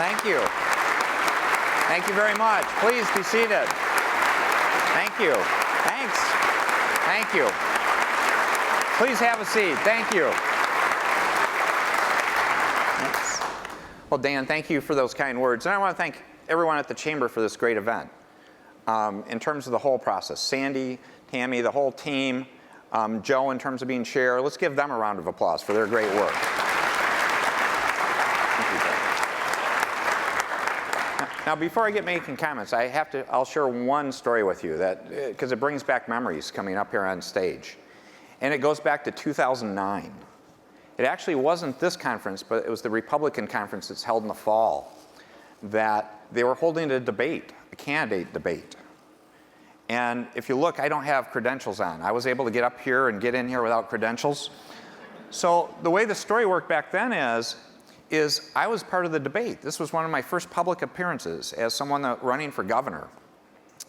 Thank you. Thank you very much. Please be seated. Thank you. Thanks. Thank you. Please have a seat. Thank you. Thanks. Well, Dan, thank you for those kind words. And I want to thank everyone at the Chamber for this great event. In terms of the whole process, Sandy, Tammy, the whole team, Joe in terms of being chair, let's give them a round of applause for their great work. Now, before I get making comments, I'll share one story with you because it brings back memories coming up here on stage. And it goes back to 2009. It actually wasn't this conference, but it was the Republican conference that's held in the fall, that they were holding a debate, a candidate debate. And if you look, I don't have credentials on. I was able to get up here and get in here without credentials. So the way the story worked back then is I was part of the debate. This was one of my first public appearances as someone running for governor.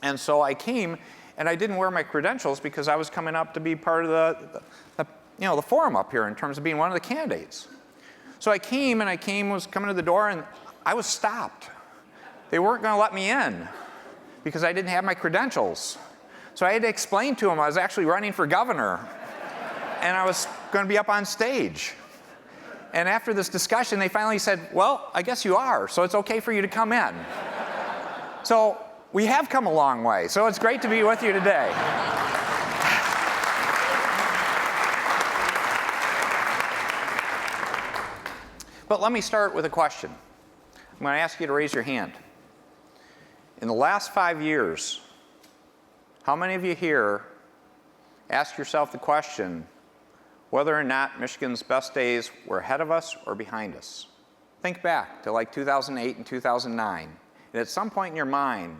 And so I came, and I didn't wear my credentials because I was coming up to be part of the forum up here in terms of being one of the candidates. So I came, was coming to the door, and I was stopped. They weren't going to let me in because I didn't have my credentials. So I had to explain to them I was actually running for governor, and I was going to be up on stage. And after this discussion, they finally said, well, I guess you are, so it's okay for you to come in. So we have come a long way, so it's great to be with you today. But let me start with a question. I'm going to ask you to raise your hand. In the last 5 years, how many of you here ask yourself the question whether or not Michigan's best days were ahead of us or behind us? Think back to like 2008 and 2009. And at some point in your mind,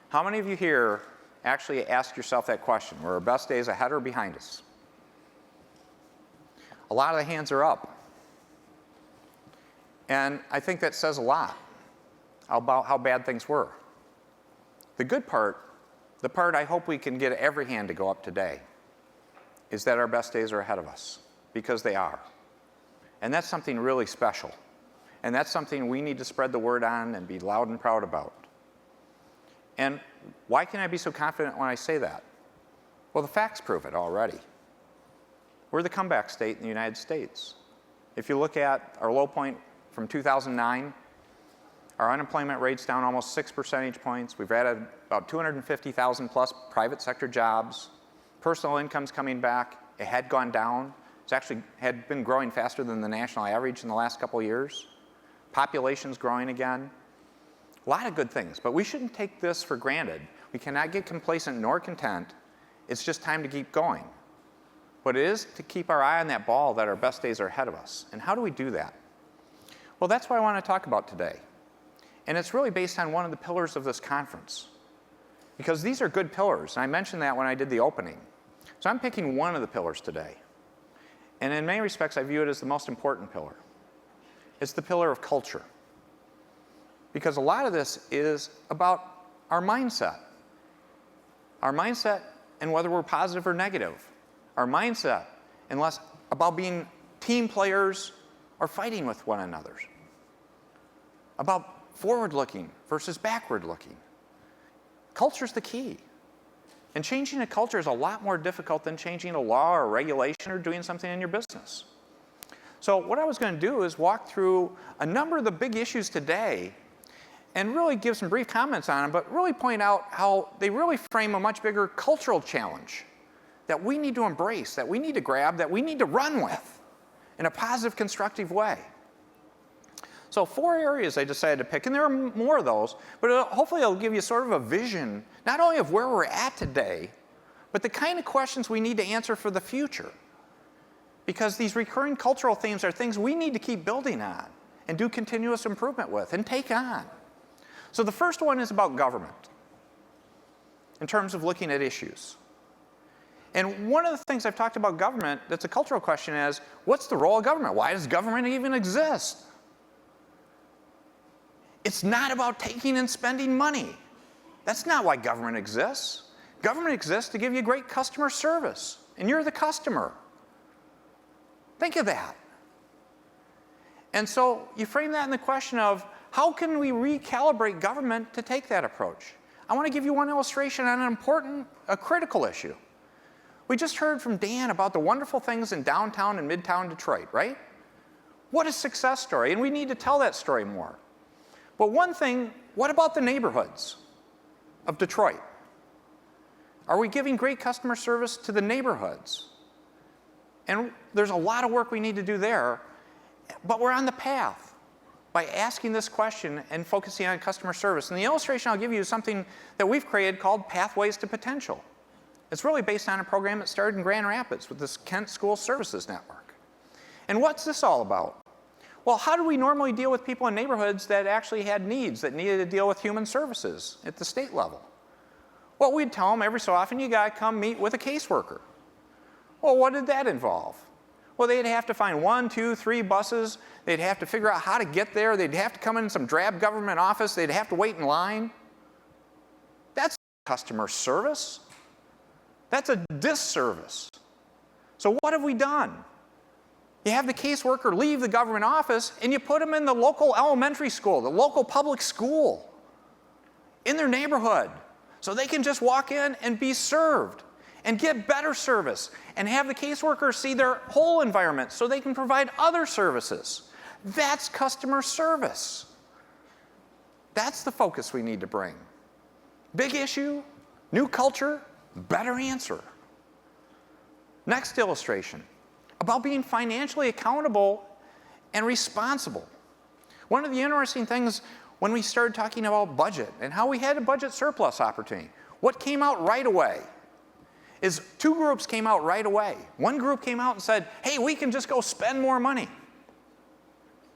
how many of you here actually ask yourself that question? Were our best days ahead or behind us? A lot of the hands are up. And I think that says a lot about how bad things were. The good part, the part I hope we can get every hand to go up today, is that our best days are ahead of us, because they are. And that's something really special. And that's something we need to spread the word on and be loud and proud about. And why can I be so confident when I say that? Well, the facts prove it already. We're the comeback state in the United States. If you look at our low point from 2009, our unemployment rate's down almost 6 percentage points. We've added about 250,000 plus private sector jobs. Personal income's coming back. It had gone down. It's actually had been growing faster than the national average in the last couple of years. Population's growing again. A lot of good things, but we shouldn't take this for granted. We cannot get complacent nor content. It's just time to keep going. But it is to keep our eye on that ball that our best days are ahead of us. And how do we do that? Well, that's what I want to talk about today. And it's really based on one of the pillars of this conference. Because these are good pillars, and I mentioned that when I did the opening. So I'm picking one of the pillars today. And in many respects, I view it as the most important pillar. It's the pillar of culture. Because a lot of this is about our mindset. Our mindset and whether we're positive or negative. Our mindset and less about being team players or fighting with one another. About forward-looking versus backward-looking. Culture's the key. And changing a culture is a lot more difficult than changing a law or regulation or doing something in your business. So what I was going to do is walk through a number of the big issues today and really give some brief comments on them, but really point out how they really frame a much bigger cultural challenge that we need to embrace, that we need to grab, that we need to run with in a positive, constructive way. So 4 areas I decided to pick, and there are more of those, but hopefully it'll give you sort of a vision, not only of where we're at today, but the kind of questions we need to answer for the future. Because these recurring cultural themes are things we need to keep building on and do continuous improvement with and take on. So the first one is about government, in terms of looking at issues. And one of the things I've talked about government that's a cultural question is, what's the role of government? Why does government even exist? It's not about taking and spending money. That's not why government exists. Government exists to give you great customer service, and you're the customer. Think of that. And so you frame that in the question of, How can we recalibrate government to take that approach? I want to give you one illustration on an important, a critical issue. We just heard from Dan about the wonderful things in downtown and midtown Detroit, right? What a success story, and we need to tell that story more. But one thing, what about the neighborhoods of Detroit? Are we giving great customer service to the neighborhoods? And there's a lot of work we need to do there, but we're on the path by asking this question and focusing on customer service. And the illustration I'll give you is something that we've created called Pathways to Potential. It's really based on a program that started in Grand Rapids with this Kent School Services Network. And what's this all about? Well, how do we normally deal with people in neighborhoods that actually had needs, that needed to deal with human services at the state level? Well, we'd tell them every so often, you gotta come meet with a caseworker. Well, what did that involve? Well, they'd have to find 1, 2, 3 buses. They'd have to figure out how to get there. They'd have to come in some drab government office. They'd have to wait in line. That's customer service. That's a disservice. So what have we done? You have the caseworker leave the government office and you put them in the local elementary school, the local public school, in their neighborhood, so they can just walk in and be served and get better service and have the caseworker see their whole environment so they can provide other services. That's customer service. That's the focus we need to bring. Big issue, new culture, better answer. Next illustration, about being financially accountable and responsible. One of the interesting things when we started talking about budget and how we had a budget surplus opportunity, what came out right away is 2 groups came out right away. One group came out and said, hey, we can just go spend more money,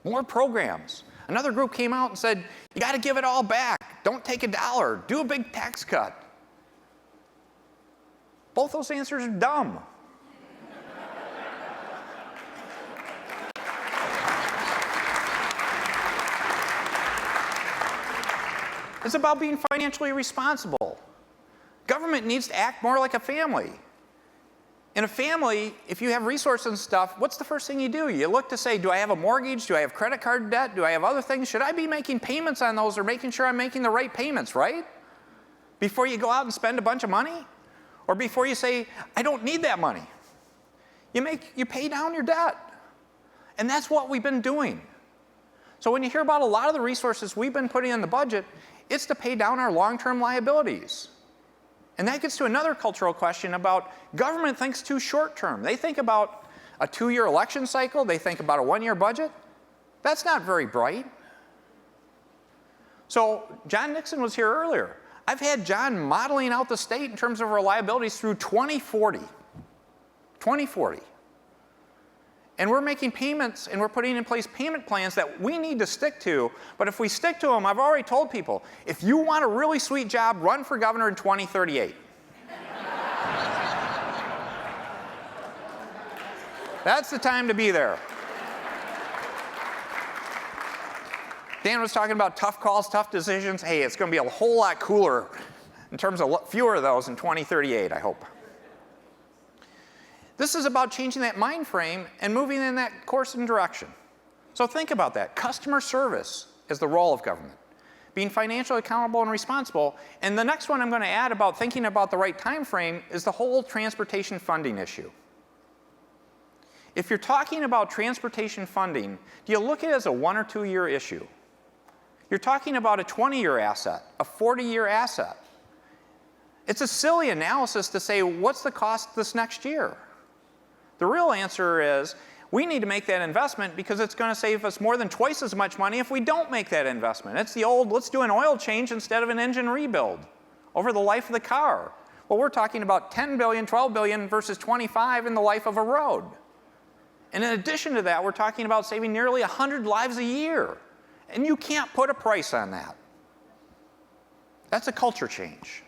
more programs. Another group came out and said, you got to give it all back. Don't take $1. Do a big tax cut. Both those answers are dumb. It's about being financially responsible. Government needs to act more like a family. In a family, if you have resources and stuff, what's the first thing you do? You look to say, do I have a mortgage? Do I have credit card debt? Do I have other things? Should I be making payments on those or making sure I'm making the right payments, right? Before you go out and spend a bunch of money? Or before you say, I don't need that money. You pay down your debt. And that's what we've been doing. So when you hear about a lot of the resources we've been putting in the budget, it's to pay down our long-term liabilities. And that gets to another cultural question about government thinks too short-term. They think about a 2-year election cycle. They think about a 1-year budget. That's not very bright. So John Nixon was here earlier. I've had John modeling out the state in terms of our liabilities through 2040. 2040. And we're making payments and we're putting in place payment plans that we need to stick to. But if we stick to them, I've already told people, if you want a really sweet job, run for governor in 2038. That's the time to be there. Dan was talking about tough calls, tough decisions. Hey, it's going to be a whole lot cooler in terms of fewer of those in 2038, I hope. This is about changing that mind frame and moving in that course and direction. So think about that. Customer service is the role of government. Being financially accountable and responsible. And the next one I'm going to add about thinking about the right time frame is the whole transportation funding issue. If you're talking about transportation funding, do you look at it as a 1 or 2 year issue? You're talking about a 20-year asset, a 40-year asset. It's a silly analysis to say, what's the cost this next year? The real answer is, we need to make that investment because it's going to save us more than twice as much money if we don't make that investment. It's the old, let's do an oil change instead of an engine rebuild over the life of the car. Well, we're talking about 10 billion, 12 billion versus 25 in the life of a road. And in addition to that, we're talking about saving nearly 100 lives a year. And you can't put a price on that. That's a culture change.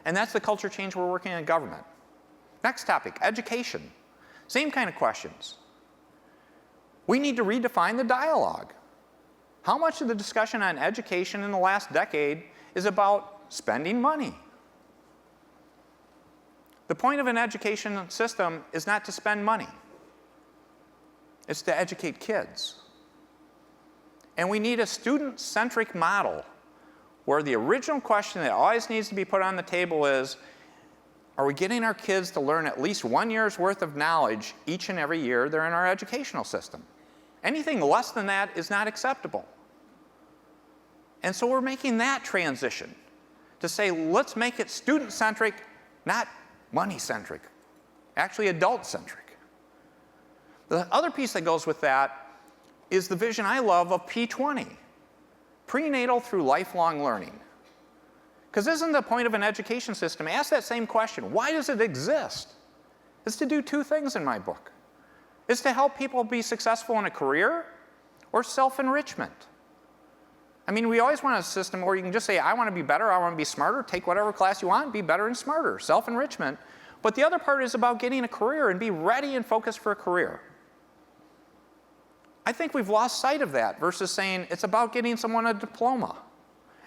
And that's the culture change we're working in government. Next topic, education. Same kind of questions. We need to redefine the dialogue. How much of the discussion on education in the last decade is about spending money? The point of an education system is not to spend money. It's to educate kids. And we need a student-centric model where the original question that always needs to be put on the table is, are we getting our kids to learn at least 1 year's worth of knowledge each and every year they're in our educational system? Anything less than that is not acceptable. And so we're making that transition to say, let's make it student-centric, not money-centric, actually adult-centric. The other piece that goes with that is the vision I love of P20, prenatal through lifelong learning. Because isn't the point of an education system, ask that same question, why does it exist? It's to do two things in my book. It's to help people be successful in a career or self-enrichment. I mean, we always want a system where you can just say, I want to be better, I want to be smarter, take whatever class you want, be better and smarter, self-enrichment. But the other part is about getting a career and be ready and focused for a career. I think we've lost sight of that versus saying it's about getting someone a diploma.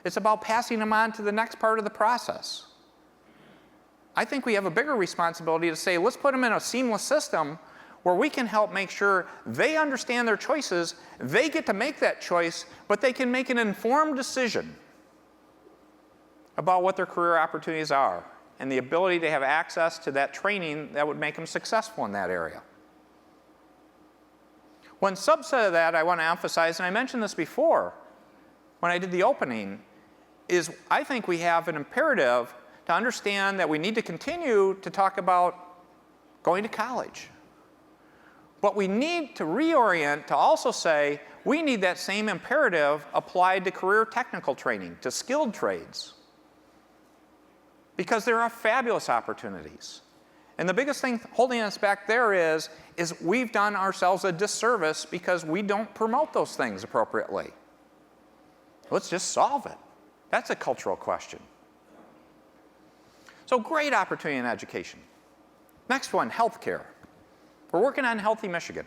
It's about passing them on to the next part of the process. I think we have a bigger responsibility to say, let's put them in a seamless system where we can help make sure they understand their choices, they get to make that choice, but they can make an informed decision about what their career opportunities are and the ability to have access to that training that would make them successful in that area. One subset of that I want to emphasize, and I mentioned this before when I did the opening, is I think we have an imperative to understand that we need to continue to talk about going to college. But we need to reorient to also say we need that same imperative applied to career technical training, to skilled trades. Because there are fabulous opportunities. And the biggest thing holding us back there is we've done ourselves a disservice because we don't promote those things appropriately. Let's just solve it. That's a cultural question. So great opportunity in education. Next one, healthcare. We're working on Healthy Michigan.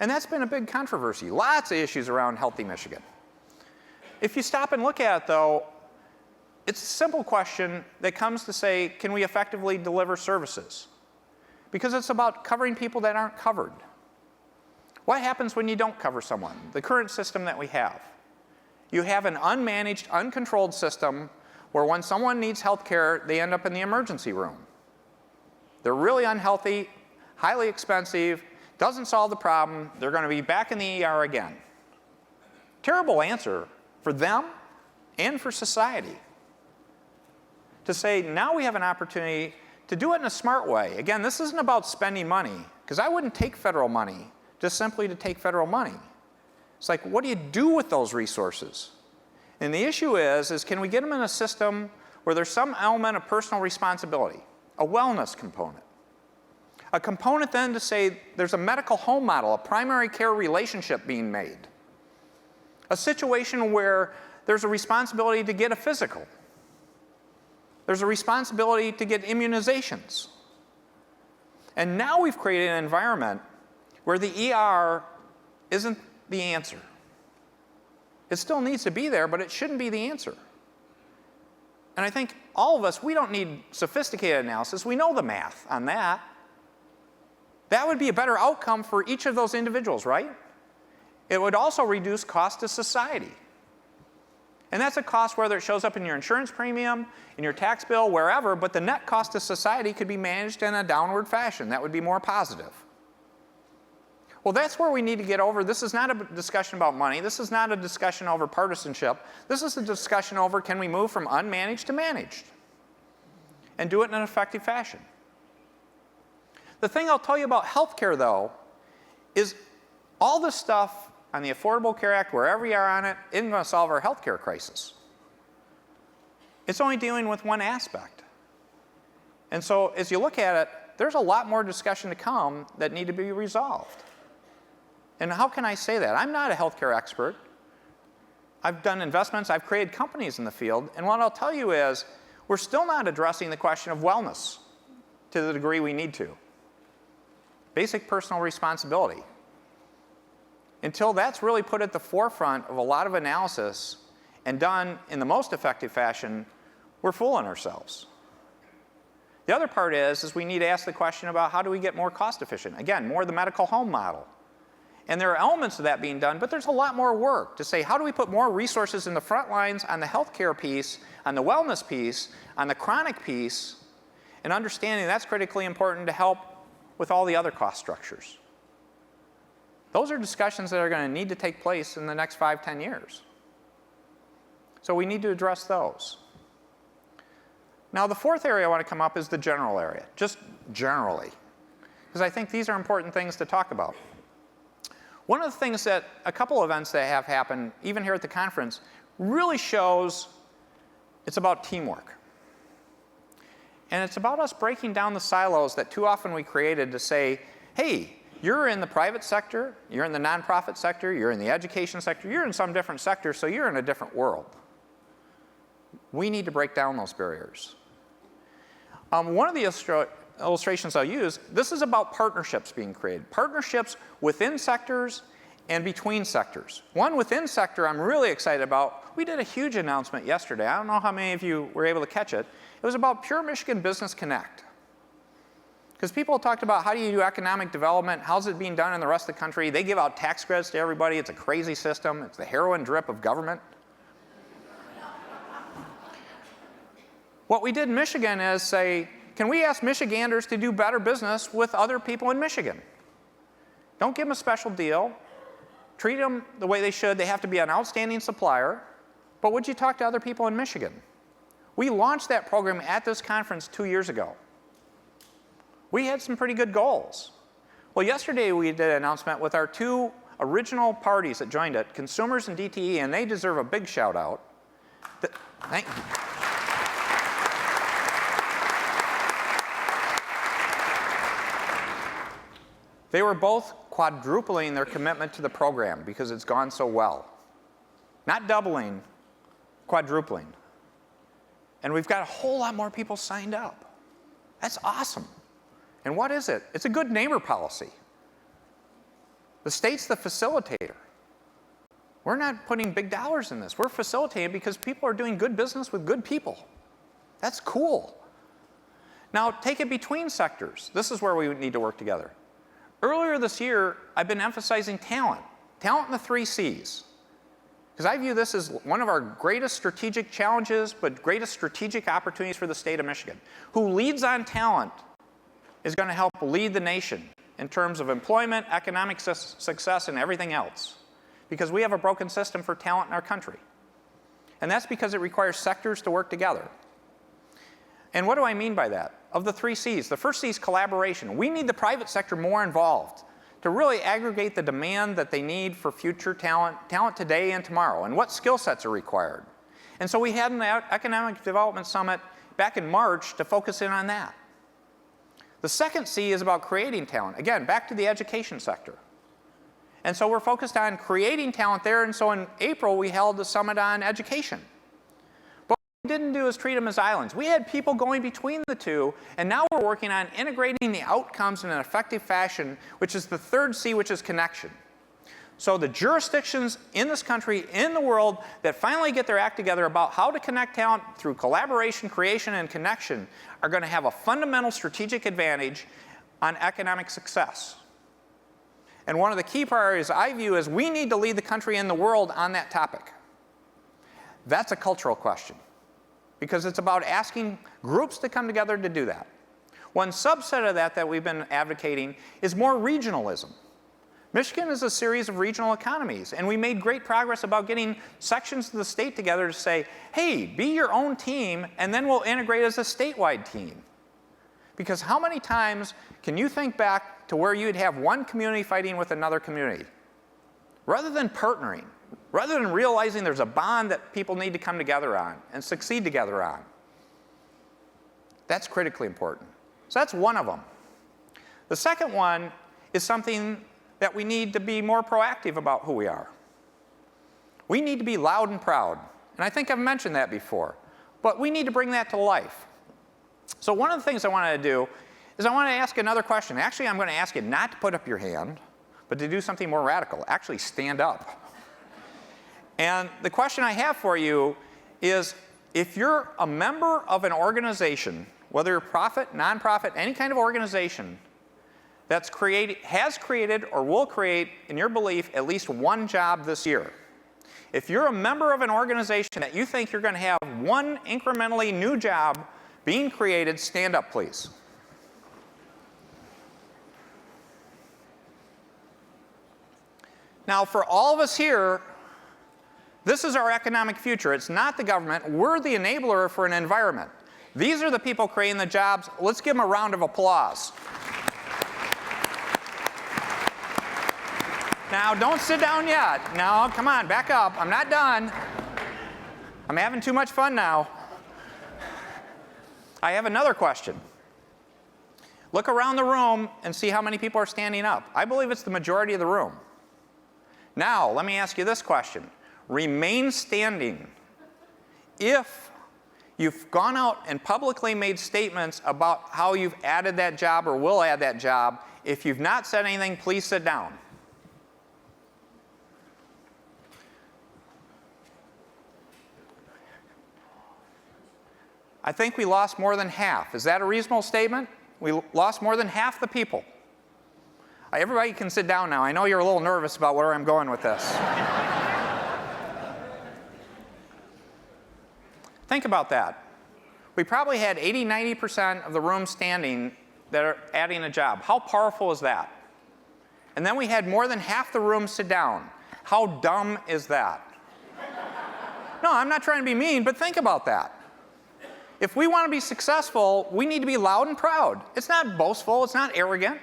And that's been a big controversy. Lots of issues around Healthy Michigan. If you stop and look at it, though, it's a simple question that comes to say, can we effectively deliver services? Because it's about covering people that aren't covered. What happens when you don't cover someone? The current system that we have. You have an unmanaged, uncontrolled system where when someone needs health care, they end up in the emergency room. They're really unhealthy, highly expensive, doesn't solve the problem, they're going to be back in the ER again. Terrible answer for them and for society. To say, now we have an opportunity to do it in a smart way. Again, this isn't about spending money, because I wouldn't take federal money just simply to take federal money. It's like, what do you do with those resources? And the issue is can we get them in a system where there's some element of personal responsibility, a wellness component. A component then to say there's a medical home model, a primary care relationship being made. A situation where there's a responsibility to get a physical. There's a responsibility to get immunizations. And now we've created an environment where the ER isn't the answer. It still needs to be there, but it shouldn't be the answer. And I think all of us, we don't need sophisticated analysis. We know the math on that. That would be a better outcome for each of those individuals, right? It would also reduce cost to society. And that's a cost whether it shows up in your insurance premium, in your tax bill, wherever, but the net cost to society could be managed in a downward fashion. That would be more positive. Well, that's where we need to get over. This is not a discussion about money. This is not a discussion over partisanship. This is a discussion over, can we move from unmanaged to managed and do it in an effective fashion. The thing I'll tell you about healthcare, though, is all this stuff on the Affordable Care Act, wherever we are on it, isn't going to solve our healthcare crisis. It's only dealing with one aspect. And so as you look at it, there's a lot more discussion to come that need to be resolved. And how can I say that? I'm not a healthcare expert. I've done investments, I've created companies in the field, and what I'll tell you is we're still not addressing the question of wellness to the degree we need to. Basic personal responsibility. Until that's really put at the forefront of a lot of analysis and done in the most effective fashion, we're fooling ourselves. The other part is we need to ask the question about how do we get more cost efficient? Again, more the medical home model. And there are elements of that being done, but there's a lot more work to say, how do we put more resources in the front lines on the healthcare piece, on the wellness piece, on the chronic piece, and understanding that's critically important to help with all the other cost structures. Those are discussions that are going to need to take place in the next 5, 10 years. So we need to address those. Now, the fourth area I want to come up is the general area, just generally, because I think these are important things to talk about. One of the things that a couple of events that have happened, even here at the conference, really shows it's about teamwork. And it's about us breaking down the silos that too often we created to say, hey, you're in the private sector, you're in the nonprofit sector, you're in the education sector, you're in some different sector, so you're in a different world. We need to break down those barriers. One of the illustrations I'll use, this is about partnerships being created. Partnerships within sectors and between sectors. One within sector I'm really excited about. We did a huge announcement yesterday. I don't know how many of you were able to catch it. It was about Pure Michigan Business Connect. Because people talked about how do you do economic development, how's it being done in the rest of the country. They give out tax credits to everybody. It's a crazy system. It's the heroin drip of government. What we did in Michigan is say, can we ask Michiganders to do better business with other people in Michigan? Don't give them a special deal. Treat them the way they should. They have to be an outstanding supplier. But would you talk to other people in Michigan? We launched that program at this conference 2 years ago. We had some pretty good goals. Well, yesterday we did an announcement with our 2 original parties that joined it, Consumers and DTE, and they deserve a big shout out. Thank you. They were both quadrupling their commitment to the program because it's gone so well. Not doubling, quadrupling. And we've got a whole lot more people signed up. That's awesome. And what is it? It's a good neighbor policy. The state's the facilitator. We're not putting big dollars in this. We're facilitating because people are doing good business with good people. That's cool. Now, take it between sectors. This is where we need to work together. Earlier this year, I've been emphasizing talent. Talent in the 3 C's. Because I view this as one of our greatest strategic challenges, but greatest strategic opportunities for the state of Michigan. Who leads on talent is going to help lead the nation in terms of employment, economic success, and everything else. Because we have a broken system for talent in our country. And that's because it requires sectors to work together. And what do I mean by that? Of the 3 C's, the first C is collaboration. We need the private sector more involved to really aggregate the demand that they need for future talent today and tomorrow, and what skill sets are required. And so we had an Economic Development Summit back in March to focus in on that. The second C is about creating talent. Again, back to the education sector. And so we're focused on creating talent there, and so in April we held the summit on education. Didn't do is treat them as islands. We had people going between the two, and now we're working on integrating the outcomes in an effective fashion, which is the third C, which is connection. So the jurisdictions in this country, in the world, that finally get their act together about how to connect talent through collaboration, creation, and connection are going to have a fundamental strategic advantage on economic success. And one of the key priorities I view is we need to lead the country and the world on that topic. That's a cultural question, because it's about asking groups to come together to do that. One subset of that we've been advocating is more regionalism. Michigan is a series of regional economies, and we made great progress about getting sections of the state together to say, hey, be your own team, and then we'll integrate as a statewide team. Because how many times can you think back to where you'd have one community fighting with another community? Rather than partnering, rather than realizing there's a bond that people need to come together on and succeed together on. That's critically important. So that's one of them. The second one is something that we need to be more proactive about who we are. We need to be loud and proud. And I think I've mentioned that before. But we need to bring that to life. So one of the things I wanted to do is I want to ask another question. Actually, I'm going to ask you not to put up your hand, but to do something more radical. Actually stand up. And the question I have for you is, if you're a member of an organization, whether you're profit, nonprofit, any kind of organization, has created or will create, in your belief, at least one job this year? If you're a member of an organization that you think you're going to have one incrementally new job being created, stand up, please. Now, for all of us here, this is our economic future. It's not the government. We're the enabler for an environment. These are the people creating the jobs. Let's give them a round of applause. Now, don't sit down yet. No, come on, back up. I'm not done. I'm having too much fun now. I have another question. Look around the room and see how many people are standing up. I believe it's the majority of the room. Now, let me ask you this question. Remain standing if you've gone out and publicly made statements about how you've added that job or will add that job. If you've not said anything, please sit down. I think we lost more than half. Is that a reasonable statement? We lost more than half the people. Everybody can sit down now. I know you're a little nervous about where I'm going with this. Think about that. We probably had 80, 90% of the room standing that are adding a job. How powerful is that? And then we had more than half the room sit down. How dumb is that? No, I'm not trying to be mean, but think about that. If we want to be successful, we need to be loud and proud. It's not boastful. It's not arrogant.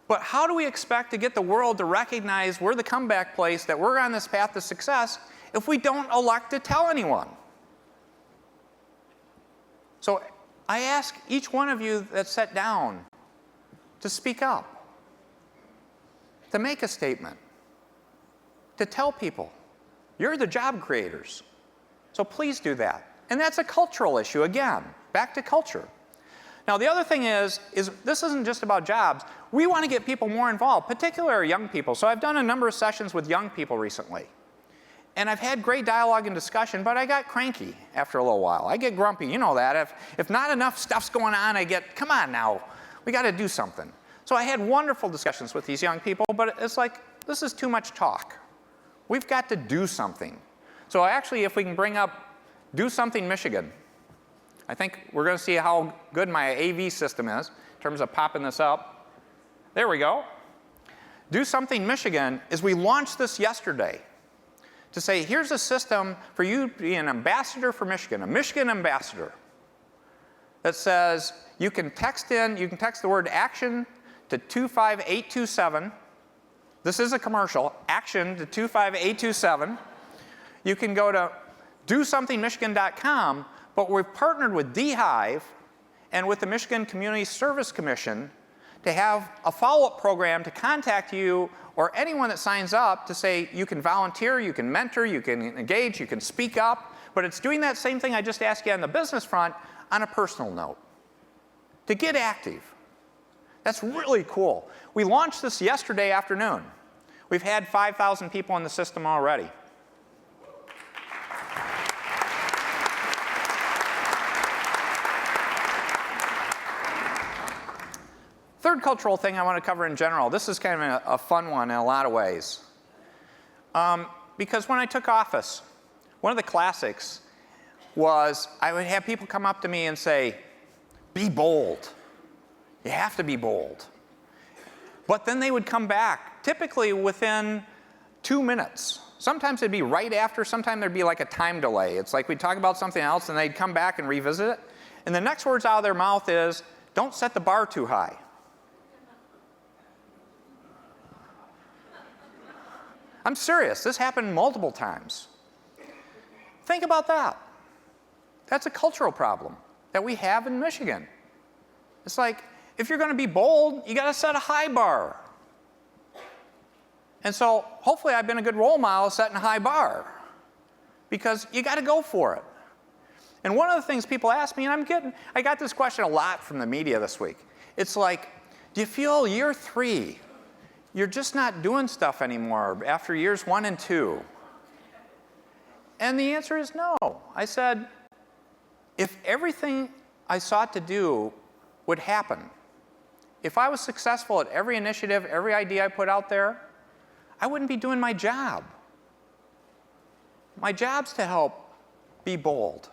But how do we expect to get the world to recognize we're the comeback place, that we're on this path to success, if we don't elect to tell anyone? So I ask each one of you that sat down to speak up, to make a statement, to tell people, you're the job creators. So please do that. And that's a cultural issue, again, back to culture. Now, the other thing is this isn't just about jobs. We want to get people more involved, particularly young people. So I've done a number of sessions with young people recently. And I've had great dialogue and discussion, but I got cranky after a little while. I get grumpy, you know that. If not enough stuff's going on, I get, come on now, we got to do something. So I had wonderful discussions with these young people, but it's like, this is too much talk. We've got to do something. So actually, if we can bring up Do Something Michigan, I think we're going to see how good my AV system is in terms of popping this up. There we go. Do Something Michigan is we launched this yesterday to say, here's a system for you to be an ambassador for Michigan, a Michigan ambassador, that says you can text the word action to 25827. This is a commercial, action to 25827. You can go to DoSomethingMichigan.com, but we've partnered with DHive and with the Michigan Community Service Commission to have a follow-up program to contact you or anyone that signs up to say you can volunteer, you can mentor, you can engage, you can speak up, but it's doing that same thing I just asked you on the business front on a personal note. To get active. That's really cool. We launched this yesterday afternoon. We've had 5,000 people in the system already. Third cultural thing I want to cover in general. This is kind of a fun one in a lot of ways. Because when I took office, one of the classics was I would have people come up to me and say, be bold. You have to be bold. But then they would come back, typically within 2 minutes. Sometimes it'd be right after, sometimes there'd be like a time delay. It's like we'd talk about something else and they'd come back and revisit it. And the next words out of their mouth is, don't set the bar too high. I'm serious. This happened multiple times. Think about that. That's a cultural problem that we have in Michigan. It's like, if you're going to be bold, you got to set a high bar. And so hopefully I've been a good role model setting a high bar, because you got to go for it. And one of the things people ask me, and I got this question a lot from the media this week. It's like, do you feel year 3, you're just not doing stuff anymore after years 1 and 2? And the answer is no. I said, if everything I sought to do would happen, if I was successful at every initiative, every idea I put out there, I wouldn't be doing my job. My job's to help be bold,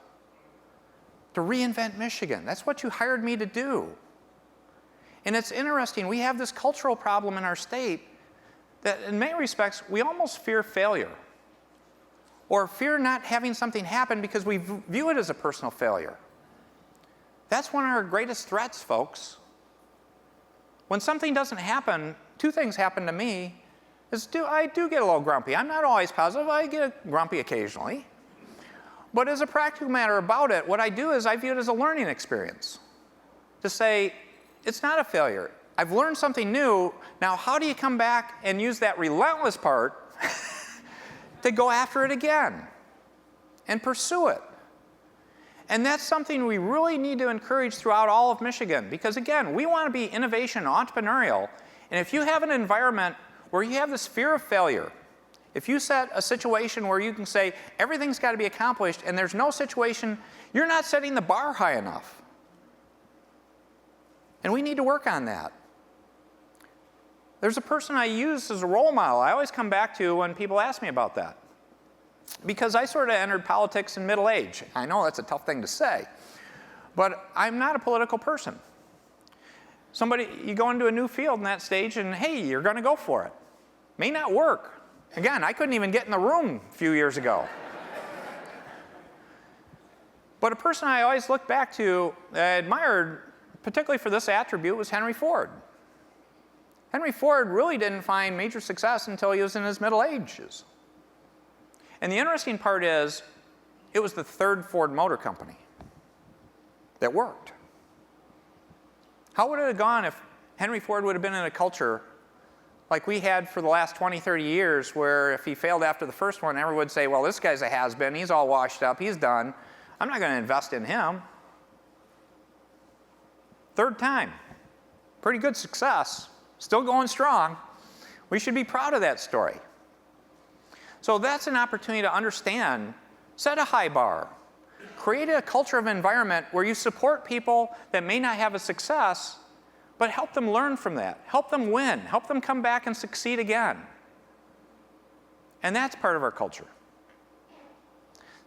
to reinvent Michigan. That's what you hired me to do. And it's interesting, we have this cultural problem in our state that in many respects, we almost fear failure or fear not having something happen because we view it as a personal failure. That's one of our greatest threats, folks. When something doesn't happen, two things happen to me. I do get a little grumpy. I'm not always positive. I get grumpy occasionally. But as a practical matter about it, what I do is I view it as a learning experience. To say, it's not a failure. I've learned something new. Now, how do you come back and use that relentless part to go after it again and pursue it? And that's something we really need to encourage throughout all of Michigan. Because again, we want to be innovation, entrepreneurial. And if you have an environment where you have this fear of failure, if you set a situation where you can say everything's got to be accomplished and there's no situation, you're not setting the bar high enough. And we need to work on that. There's a person I use as a role model I always come back to when people ask me about that. Because I sort of entered politics in middle age. I know that's a tough thing to say, but I'm not a political person. You go into a new field in that stage and hey, you're going to go for it. May not work. Again, I couldn't even get in the room a few years ago. But a person I always look back to, I admired, particularly for this attribute, was Henry Ford. Henry Ford really didn't find major success until he was in his middle ages. And the interesting part is, it was the third Ford Motor Company that worked. How would it have gone if Henry Ford would have been in a culture like we had for the last 20, 30 years, where if he failed after the first one, everyone would say, well, this guy's a has-been, he's all washed up, he's done. I'm not going to invest in him. Third time. Pretty good success. Still going strong. We should be proud of that story. So that's an opportunity to understand, set a high bar, create a culture of environment where you support people that may not have a success, but help them learn from that, help them win, help them come back and succeed again. And that's part of our culture.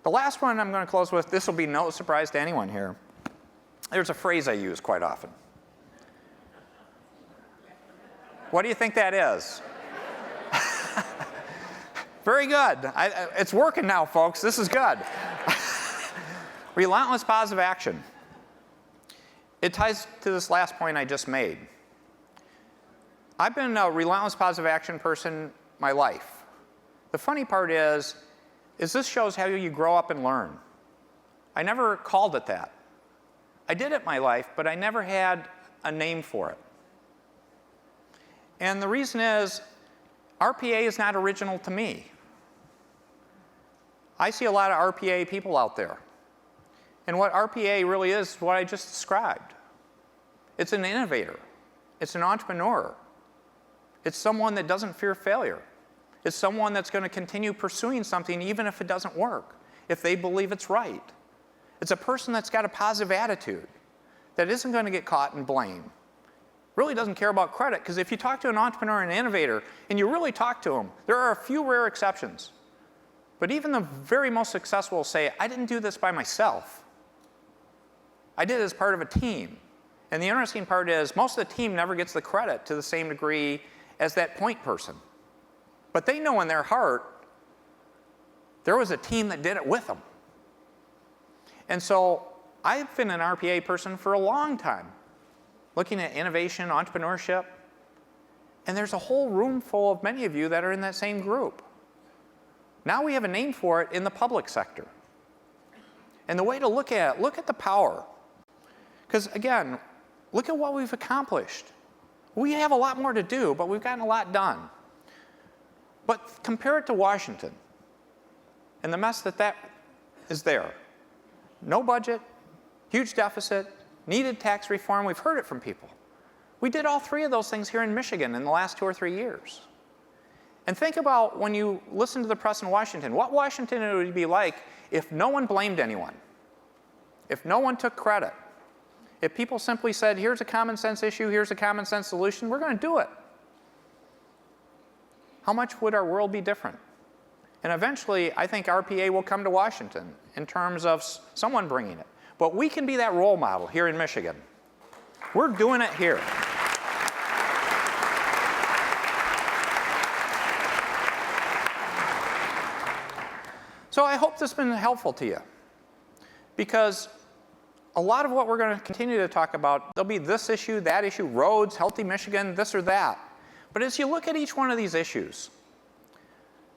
The last one I'm going to close with, this will be no surprise to anyone here. There's a phrase I use quite often. What do you think that is? Very good. It's working now, folks. This is good. Relentless positive action. It ties to this last point I just made. I've been a relentless positive action person my life. The funny part is this shows how you grow up and learn. I never called it that. I did it my life, but I never had a name for it. And the reason is, RPA is not original to me. I see a lot of RPA people out there. And what RPA really is what I just described. It's an innovator. It's an entrepreneur. It's someone that doesn't fear failure. It's someone that's going to continue pursuing something even if it doesn't work, if they believe it's right. It's a person that's got a positive attitude, that isn't going to get caught in blame. Really doesn't care about credit, because if you talk to an entrepreneur and innovator and you really talk to them, there are a few rare exceptions. But even the very most successful will say, I didn't do this by myself. I did it as part of a team. And the interesting part is, most of the team never gets the credit to the same degree as that point person. But they know in their heart, there was a team that did it with them. And so I've been an RPA person for a long time, looking at innovation, entrepreneurship. And there's a whole room full of many of you that are in that same group. Now we have a name for it in the public sector. And the way to look at it, look at the power. Because again, look at what we've accomplished. We have a lot more to do, but we've gotten a lot done. But compare it to Washington and the mess that is there. No budget, huge deficit, needed tax reform. We've heard it from people. We did all three of those things here in Michigan in the last 2 or 3 years. And think about when you listen to the press in Washington, what Washington would be like if no one blamed anyone, if no one took credit, If people simply said, here's a common sense issue, here's a common sense solution, we're going to do it. How much would our world be different? And eventually, I think RPA will come to Washington in terms of someone bringing it. But we can be that role model here in Michigan. We're doing it here. So I hope this has been helpful to you, because a lot of what we're going to continue to talk about, there'll be this issue, that issue, roads, healthy Michigan, this or that. But as you look at each one of these issues,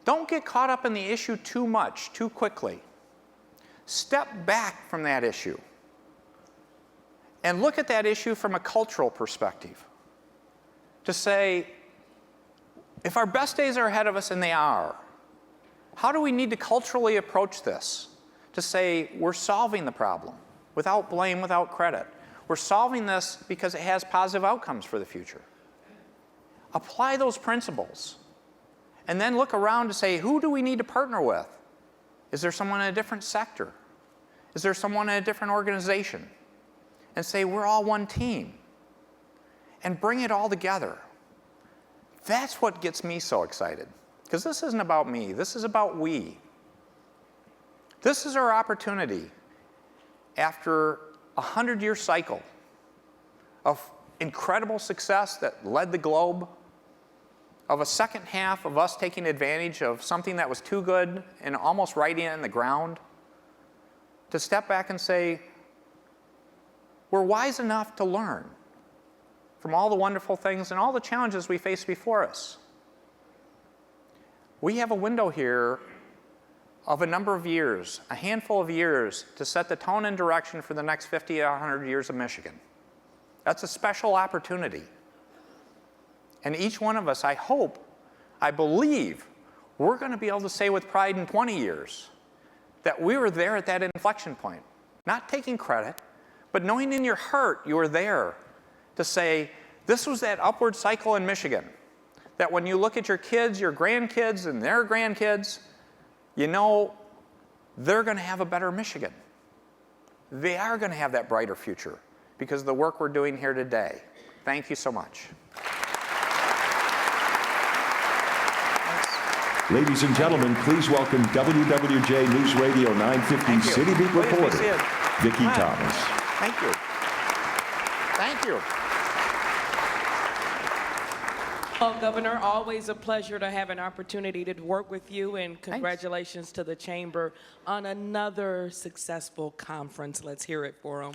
don't get caught up in the issue too much, too quickly. Step back from that issue and look at that issue from a cultural perspective. To say, if our best days are ahead of us, and they are, how do we need to culturally approach this? To say, we're solving the problem without blame, without credit. We're solving this because it has positive outcomes for the future. Apply those principles. And then look around to say, who do we need to partner with? Is there someone in a different sector? Is there someone in a different organization? And say, we're all one team. And bring it all together. That's what gets me so excited. Because this isn't about me. This is about we. This is our opportunity after a 100-year cycle of incredible success that led the globe, of a second half of us taking advantage of something that was too good and almost writing it in the ground, to step back and say, we're wise enough to learn from all the wonderful things and all the challenges we face before us. We have a window here of a number of years, a handful of years, to set the tone and direction for the next 50 or 100 years of Michigan. That's a special opportunity. And each one of us, I hope, I believe, we're going to be able to say with pride in 20 years that we were there at that inflection point. Not taking credit, but knowing in your heart you were there to say, this was that upward cycle in Michigan. That when you look at your kids, your grandkids, and their grandkids, you know they're going to have a better Michigan. They are going to have that brighter future because of the work we're doing here today. Thank you so much. Ladies and gentlemen, please welcome WWJ News Radio 950 City Beat reporter, Vicki Thomas. Thank you. Thank you. Well, Governor, always a pleasure to have an opportunity to work with you, and congratulations to the Chamber on another successful conference. Let's hear it for them.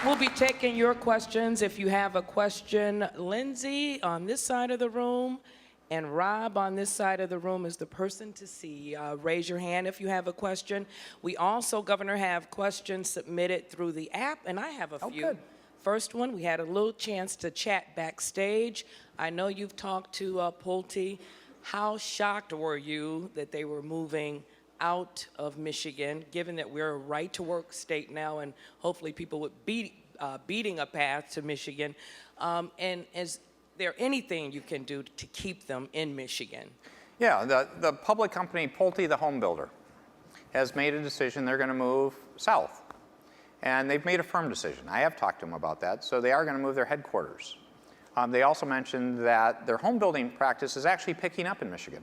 We'll be taking your questions. If you have a question, Lindsay on this side of the room, and Rob on this side of the room is the person to see. Raise your hand if you have a question. We also, Governor, have questions submitted through the app, and I have a few. Good. First one, we had a little chance to chat backstage. I know you've talked to Pulte. How shocked were you that they were moving out of Michigan, given that we're a right-to-work state now, and hopefully people would be beating a path to Michigan? And is there anything you can do to keep them in Michigan? Yeah, the public company Pulte, the home builder, has made a decision they're going to move south. And they've made a firm decision. I have talked to them about that. So they are going to move their headquarters. They also mentioned that their home building practice is actually picking up in Michigan.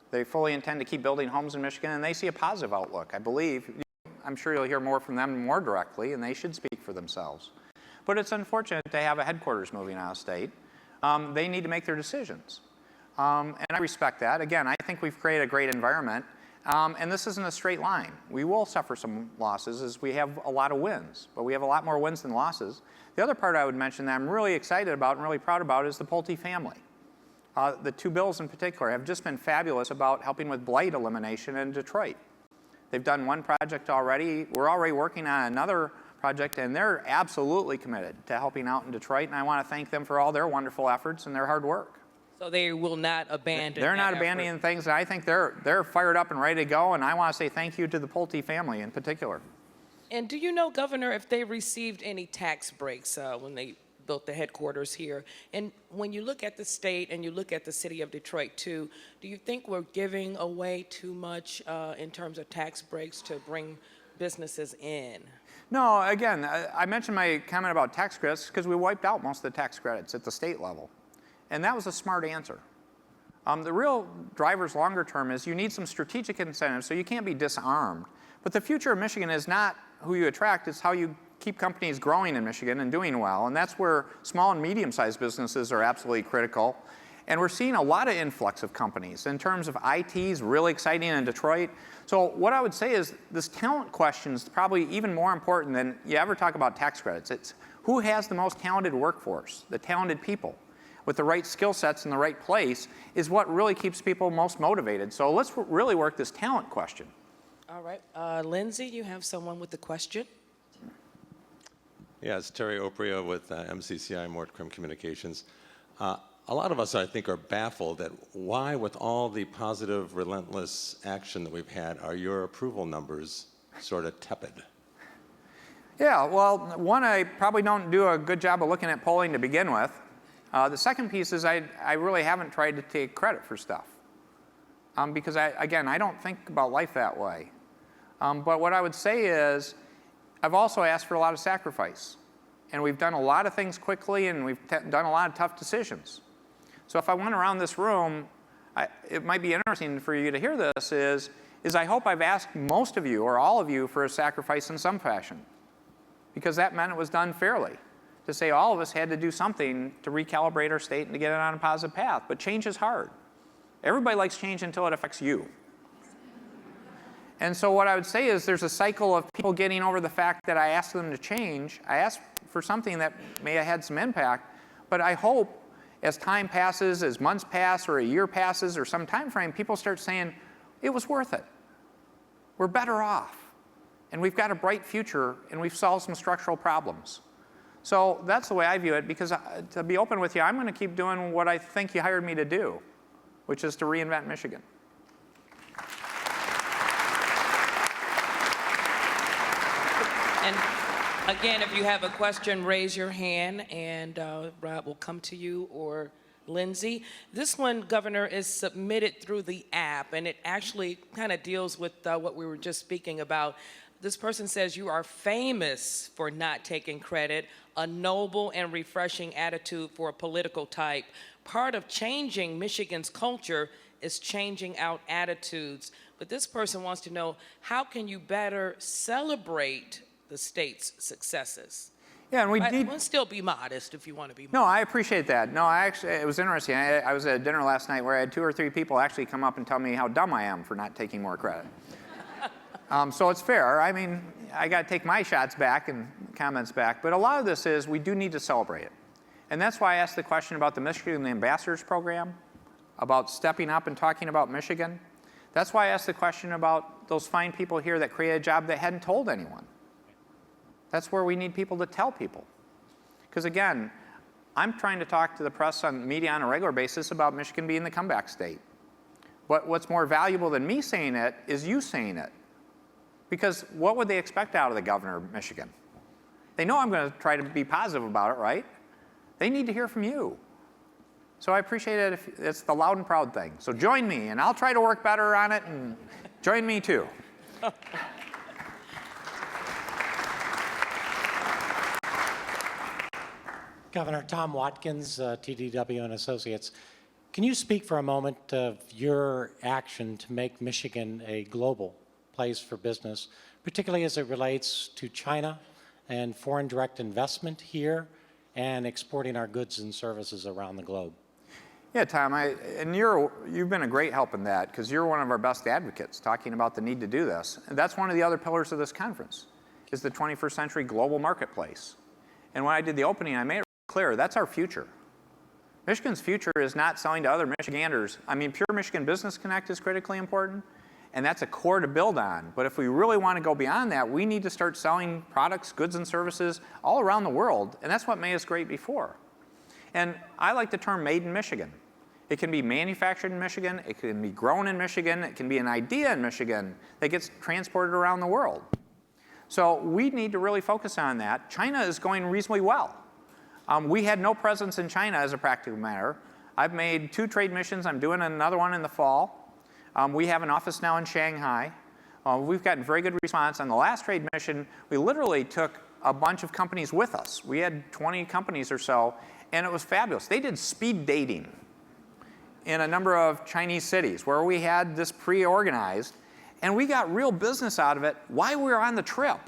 They fully intend to keep building homes in Michigan, and they see a positive outlook, I believe. I'm sure you'll hear more from them more directly, and they should speak for themselves. But it's unfortunate to have a headquarters moving out of state. They need to make their decisions. And I respect that. Again, I think we've created a great environment. And this isn't a straight line. We will suffer some losses as we have a lot of wins, but we have a lot more wins than losses. The other part I would mention that I'm really excited about and really proud about is the Pulte family. The two bills in particular have just been fabulous about helping with blight elimination in Detroit. They've done one project already. We're already working on another project, and they're absolutely committed to helping out in Detroit, and I want to thank them for all their wonderful efforts and their hard work. So they will not abandon. They're not abandoning things, and I think they're fired up and ready to go, and I want to say thank you to the Pulte family in particular. And do you know, Governor, if they received any tax breaks when they built the headquarters here. And when you look at the state and you look at the city of Detroit too, do you think we're giving away too much in terms of tax breaks to bring businesses in? No, again, I mentioned my comment about tax credits because we wiped out most of the tax credits at the state level. And that was a smart answer. The real drivers longer term is you need some strategic incentives, so you can't be disarmed. But the future of Michigan is not who you attract, it's how you keep companies growing in Michigan and doing well. And that's where small and medium-sized businesses are absolutely critical. And we're seeing a lot of influx of companies. In terms of IT is really exciting in Detroit. So what I would say is this talent question is probably even more important than you ever talk about tax credits. It's who has the most talented workforce, the talented people with the right skill sets in the right place is what really keeps people most motivated. So let's really work this talent question. All right. Lindsay, you have someone with the question? Yeah, it's Terry Opria with MCCI, Mordcrim Communications. A lot of us, I think, are baffled at why, with all the positive, relentless action that we've had, are your approval numbers sort of tepid? Yeah, well, one, I probably don't do a good job of looking at polling to begin with. The second piece is I really haven't tried to take credit for stuff. Because, again, I don't think about life that way. But what I would say is I've also asked for a lot of sacrifice. And we've done a lot of things quickly, and we've done a lot of tough decisions. So if I went around this room, it might be interesting for you to hear this, is I hope I've asked most of you or all of you for a sacrifice in some fashion. Because that meant it was done fairly. To say all of us had to do something to recalibrate our state and to get it on a positive path. But change is hard. Everybody likes change until it affects you. And so what I would say is there's a cycle of people getting over the fact that I asked them to change. I asked for something that may have had some impact, but I hope as time passes, as months pass, or a year passes, or some time frame, people start saying, it was worth it. We're better off. And we've got a bright future, and we've solved some structural problems. So that's the way I view it, because to be open with you, I'm going to keep doing what I think you hired me to do, which is to reinvent Michigan. And again, if you have a question, raise your hand, and Rob will come to you, or Lindsay. This one, Governor, is submitted through the app, and it actually kind of deals with what we were just speaking about. This person says, you are famous for not taking credit, a noble and refreshing attitude for a political type. Part of changing Michigan's culture is changing out attitudes. But this person wants to know, how can you better celebrate the state's successes? Yeah, and We'll still be modest if you want to be modest. No, I appreciate that. No, it was interesting. I was at dinner last night where I had 2 or 3 people actually come up and tell me how dumb I am for not taking more credit. So it's fair. I mean, I got to take my shots back and comments back. But a lot of this is we do need to celebrate it. And that's why I asked the question about the Michigan Ambassadors Program, about stepping up and talking about Michigan. That's why I asked the question about those fine people here that created a job that hadn't told anyone. That's where we need people to tell people. Because again, I'm trying to talk to the press on media on a regular basis about Michigan being the comeback state. But what's more valuable than me saying it is you saying it. Because what would they expect out of the governor of Michigan? They know I'm going to try to be positive about it, right? They need to hear from you. So I appreciate it if it's the loud and proud thing. So join me, and I'll try to work better on it, and join me too. Governor Tom Watkins, TDW and Associates. Can you speak for a moment of your action to make Michigan a global place for business, particularly as it relates to China and foreign direct investment here and exporting our goods and services around the globe? Yeah, Tom, you've been a great help in that because you're one of our best advocates talking about the need to do this. And that's one of the other pillars of this conference is the 21st century global marketplace. And when I did the opening, I made it clear that's our future. Michigan's future is not selling to other Michiganders. I mean, pure Michigan Business Connect is critically important, and that's a core to build on. But if we really want to go beyond that, we need to start selling products, goods, and services all around the world, and that's what made us great before. And I like the term made in Michigan. It can be manufactured in Michigan, it can be grown in Michigan, it can be an idea in Michigan that gets transported around the world. So we need to really focus on that. China is going reasonably well. We had no presence in China as a practical matter. I've made 2 trade missions. I'm doing another one in the fall. We have an office now in Shanghai. We've gotten very good response. On the last trade mission, we literally took a bunch of companies with us. We had 20 companies or so, and it was fabulous. They did speed dating in a number of Chinese cities where we had this pre-organized, and we got real business out of it while we were on the trip.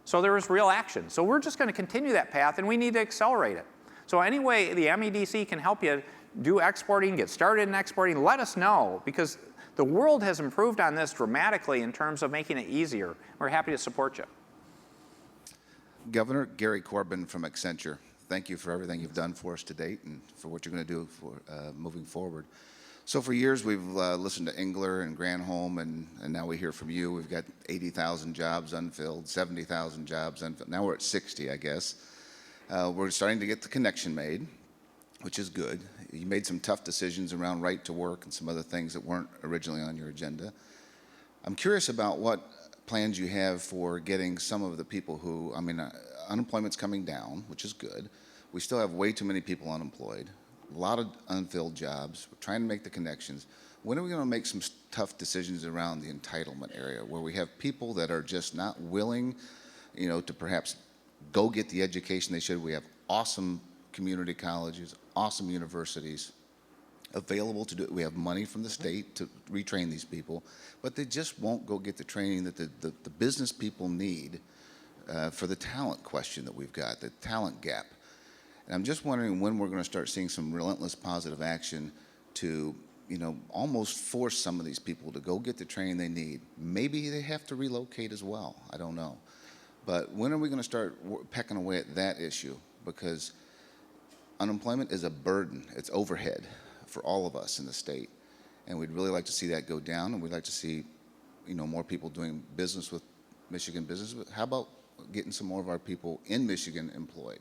So there was real action. So we're just going to continue that path, and we need to accelerate it. So any way the MEDC can help you do exporting, get started in exporting, let us know, because the world has improved on this dramatically in terms of making it easier. We're happy to support you. Governor, Gary Corbin from Accenture. Thank you for everything you've done for us to date and for what you're going to do for moving forward. So for years, we've listened to Engler and Granholm, and now we hear from you. We've got 80,000 jobs unfilled, 70,000 jobs unfilled. Now we're at 60, I guess. We're starting to get the connection made, which is good. You made some tough decisions around right to work and some other things that weren't originally on your agenda. I'm curious about what plans you have for getting some of the people who, unemployment's coming down, which is good. We still have way too many people unemployed, a lot of unfilled jobs. We're trying to make the connections. When are we going to make some tough decisions around the entitlement area where we have people that are just not willing, to perhaps go get the education they should? We have awesome community colleges, awesome universities available to do it. We have money from the state to retrain these people, but they just won't go get the training that the business people need for the talent question that we've got, the talent gap. And I'm just wondering when we're going to start seeing some relentless positive action to, almost force some of these people to go get the training they need. Maybe they have to relocate as well. I don't know. But when are we going to start pecking away at that issue? Because unemployment is a burden. It's overhead for all of us in the state. And we'd really like to see that go down, and we'd like to see, more people doing business with Michigan business. But how about getting some more of our people in Michigan employed?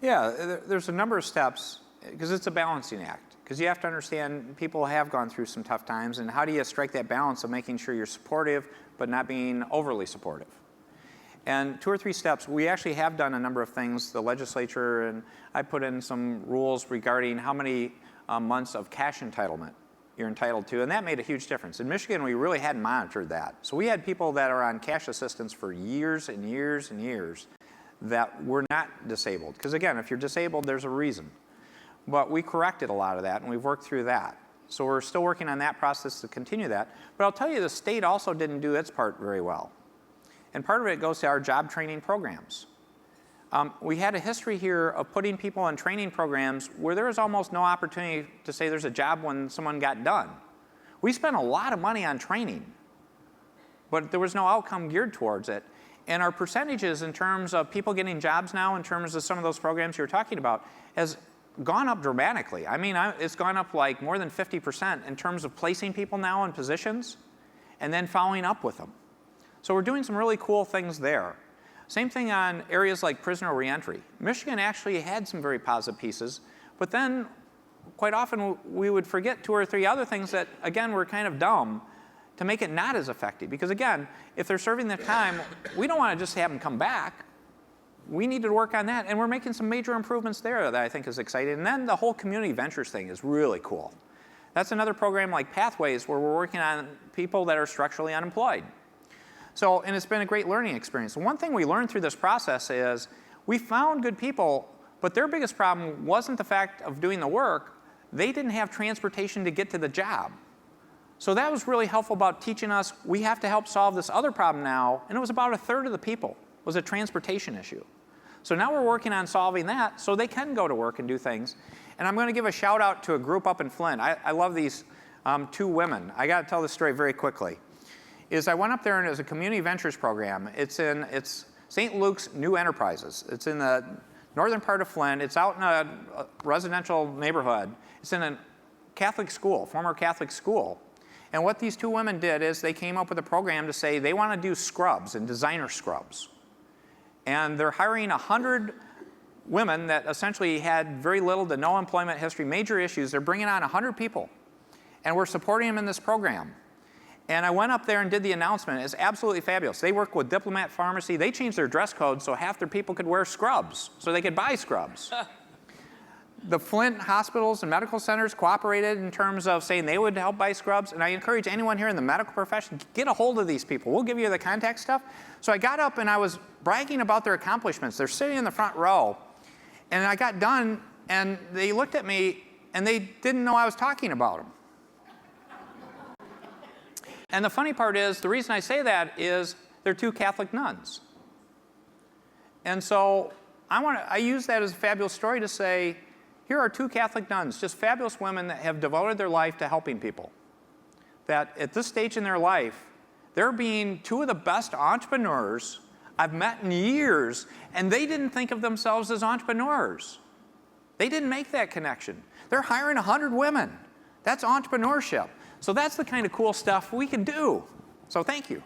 Yeah, there's a number of steps, because it's a balancing act. Because you have to understand people have gone through some tough times, and how do you strike that balance of making sure you're supportive but not being overly supportive? And 2 or 3 steps, we actually have done a number of things. The legislature and I put in some rules regarding how many months of cash entitlement you're entitled to, and that made a huge difference. In Michigan, we really hadn't monitored that. So we had people that are on cash assistance for years and years and years that were not disabled. Because again, if you're disabled, there's a reason. But we corrected a lot of that, and we've worked through that. So we're still working on that process to continue that. But I'll tell you, the state also didn't do its part very well. And part of it goes to our job training programs. We had a history here of putting people in training programs where there was almost no opportunity to say there's a job when someone got done. We spent a lot of money on training, but there was no outcome geared towards it. And our percentages in terms of people getting jobs now, in terms of some of those programs you were talking about, has gone up dramatically. It's gone up like more than 50% in terms of placing people now in positions and then following up with them. So we're doing some really cool things there. Same thing on areas like prisoner reentry. Michigan actually had some very positive pieces, but then quite often we would forget 2 or 3 other things that, again, were kind of dumb to make it not as effective. Because again, if they're serving their time, we don't want to just have them come back. We need to work on that, and we're making some major improvements there that I think is exciting. And then the whole community ventures thing is really cool. That's another program like Pathways where we're working on people that are structurally unemployed. So, and it's been a great learning experience. One thing we learned through this process is we found good people, but their biggest problem wasn't the fact of doing the work. They didn't have transportation to get to the job. So that was really helpful about teaching us we have to help solve this other problem now, and it was about 1/3 of the people was a transportation issue. So now we're working on solving that so they can go to work and do things. And I'm going to give a shout out to a group up in Flint. I love these 2 women. I got to tell this story very quickly. I went up there and it was a community ventures program. It's St. Luke's New Enterprises. It's in the northern part of Flint. It's out in a residential neighborhood. It's in a Catholic school, former Catholic school. And what these 2 women did is they came up with a program to say they want to do scrubs and designer scrubs. And they're hiring 100 women that essentially had very little to no employment history, major issues. They're bringing on 100 people. And we're supporting them in this program. And I went up there and did the announcement. It's absolutely fabulous. They work with Diplomat Pharmacy. They changed their dress code so half their people could wear scrubs, so they could buy scrubs. The Flint hospitals and medical centers cooperated in terms of saying they would help buy scrubs. And I encourage anyone here in the medical profession, get a hold of these people. We'll give you the contact stuff. So I got up and I was bragging about their accomplishments. They're sitting in the front row. And I got done, and they looked at me, and they didn't know I was talking about them. And the funny part is, the reason I say that is they're two Catholic nuns. And so I use that as a fabulous story to say, here are two Catholic nuns, just fabulous women that have devoted their life to helping people. That at this stage in their life, they're being two of the best entrepreneurs I've met in years, and they didn't think of themselves as entrepreneurs. They didn't make that connection. They're hiring 100 women. That's entrepreneurship. So that's the kind of cool stuff we can do. So thank you.